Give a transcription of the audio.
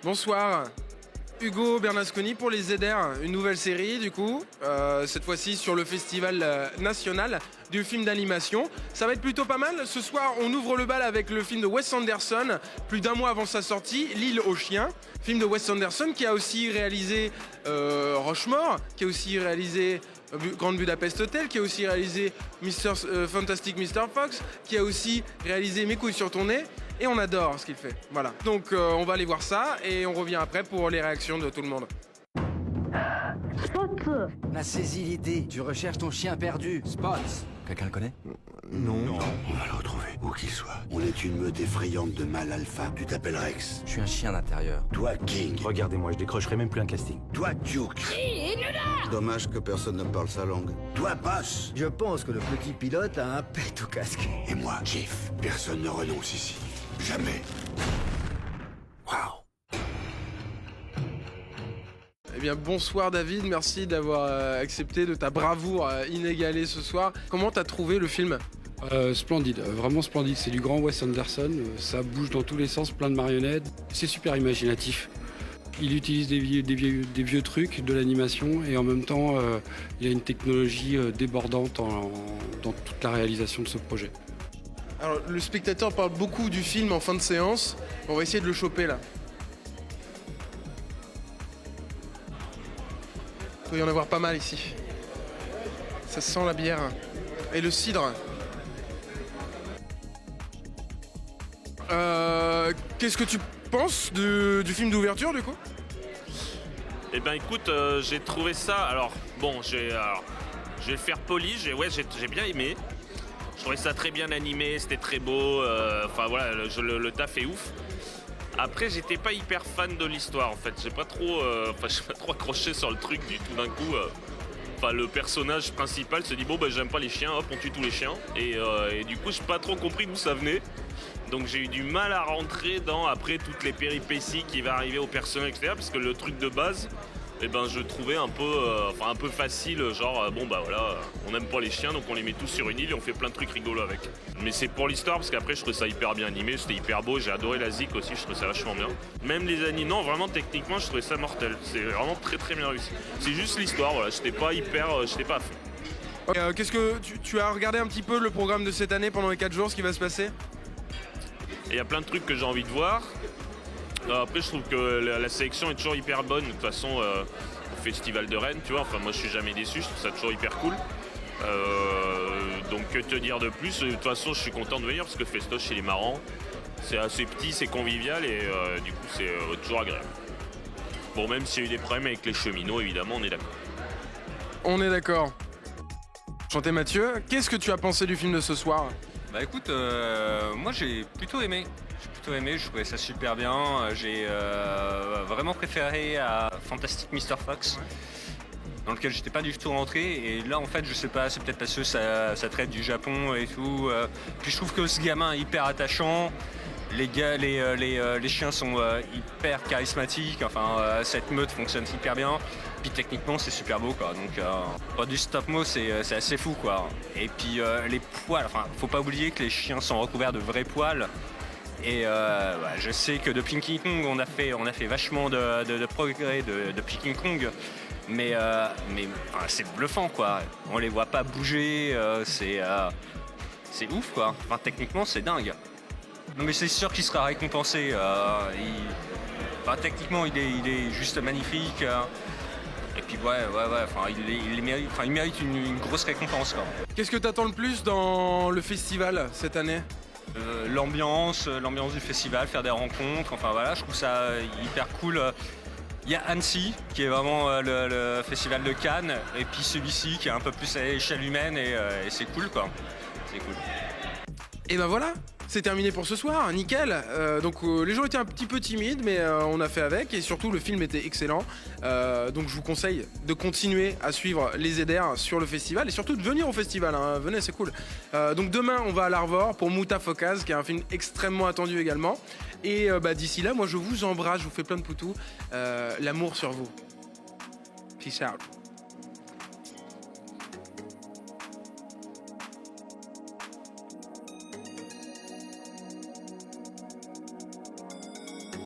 Bonsoir. Hugo Bernasconi pour les ZR, une nouvelle série du coup, cette fois-ci sur le festival national du film d'animation. Ça va être plutôt pas mal. Ce soir, on ouvre le bal avec le film de Wes Anderson, plus d'un mois avant sa sortie, L'île aux chiens. Film de Wes Anderson qui a aussi réalisé Rochemort, qui a aussi réalisé Grand Budapest Hotel, qui a aussi réalisé Fantastic Mr. Fox, qui a aussi réalisé Mes couilles sur ton nez. Et on adore ce qu'il fait. Voilà. Donc on va aller voir ça et on revient après pour les réactions de tout le monde. Spot! On a saisi l'idée. Tu recherches ton chien perdu. Spots. Quelqu'un le connaît? Non. On va le retrouver, où qu'il soit. On est une meute effrayante de mâles alpha. Tu t'appelles Rex. Je suis un chien d'intérieur. Toi, King. Regardez-moi, je décrocherai même plus un casting. Toi, Duke. Dommage que personne ne parle sa langue. Toi, Boss. Je pense que le petit pilote a un pet au casque. Et moi, Chief. Personne ne renonce ici. Jamais. Waouh. Eh bien bonsoir David, merci d'avoir accepté de ta bravoure inégalée ce soir. Comment t'as trouvé le film ? Splendide, vraiment splendide. C'est du grand Wes Anderson, ça bouge dans tous les sens, plein de marionnettes. C'est super imaginatif. Il utilise des vieux trucs, de l'animation, et en même temps, il y a une technologie débordante dans toute la réalisation de ce projet. Alors le spectateur parle beaucoup du film en fin de séance, on va essayer de le choper là. Il doit y en avoir pas mal ici. Ça sent la bière et le cidre. Qu'est-ce que tu penses du film d'ouverture du coup ? Eh ben écoute, j'ai trouvé ça. Alors bon, je vais le faire poli. J'ai bien aimé. Je trouvais ça très bien animé, c'était très beau. Enfin voilà, le taf est ouf. Après, j'étais pas hyper fan de l'histoire en fait. J'ai pas trop accroché sur le truc du tout d'un coup. Enfin, le personnage principal se dit bon bah j'aime pas les chiens, hop on tue tous les chiens. Et du coup, j'ai pas trop compris d'où ça venait. Donc j'ai eu du mal à rentrer dans après toutes les péripéties qui va arriver au personnage, etc. Parce que le truc de base, eh ben je trouvais un peu facile, genre bon bah voilà, on aime pas les chiens donc on les met tous sur une île et on fait plein de trucs rigolos avec. Mais c'est pour l'histoire parce qu'après je trouvais ça hyper bien animé, c'était hyper beau, j'ai adoré la zik aussi, je trouvais ça vachement bien. Même les animés, non vraiment techniquement je trouvais ça mortel, c'est vraiment très très bien réussi. C'est juste l'histoire, voilà, j'étais pas à fond. Qu'est-ce que tu as regardé un petit peu le programme de cette année pendant les 4 jours, ce qui va se passer ? Il y a plein de trucs que j'ai envie de voir. Après je trouve que la sélection est toujours hyper bonne, de toute façon au Festival de Rennes, tu vois, enfin moi je suis jamais déçu, je trouve ça toujours hyper cool. Donc que te dire de plus, de toute façon je suis content de venir parce que Festoche il est marrant, c'est assez petit, c'est convivial et du coup c'est toujours agréable. Bon même s'il y a eu des problèmes avec les cheminots évidemment on est d'accord. On est d'accord. Chanté Mathieu, qu'est-ce que tu as pensé du film de ce soir ? Bah écoute, moi j'ai plutôt aimé. Je trouvais ça super bien. J'ai vraiment préféré à Fantastic Mr. Fox, dans lequel j'étais pas du tout rentré. Et là en fait je sais pas, c'est peut-être parce que ça traite du Japon et tout. Puis je trouve que ce gamin est hyper attachant. Les chiens sont hyper charismatiques. Enfin cette meute fonctionne hyper bien. Puis techniquement c'est super beau quoi. Donc du stop mo c'est assez fou quoi. Et puis les poils, enfin faut pas oublier que les chiens sont recouverts de vrais poils. Et je sais que de King Kong on a fait vachement de progrès de King Kong. Mais c'est bluffant quoi. On les voit pas bouger, c'est ouf quoi. Enfin techniquement c'est dingue. Non mais c'est sûr qu'il sera récompensé. Techniquement il est juste magnifique. Et puis il mérite une grosse récompense quoi. Qu'est-ce que t'attends le plus dans le festival cette année ? L'ambiance du festival, faire des rencontres, enfin voilà, je trouve ça hyper cool. Il y a Annecy qui est vraiment le festival de Cannes et puis celui-ci qui est un peu plus à l'échelle humaine et c'est cool quoi. C'est cool. Et ben voilà, c'est terminé pour ce soir, nickel. Donc les gens étaient un petit peu timides, mais on a fait avec, et surtout le film était excellent. Donc je vous conseille de continuer à suivre les ZR sur le festival, et surtout de venir au festival, hein. Venez, c'est cool. Donc demain on va à l'Arvor pour Mouta Fokaz, qui est un film extrêmement attendu également. Et d'ici là, moi je vous embrasse, je vous fais plein de poutous. L'amour sur vous. Peace out.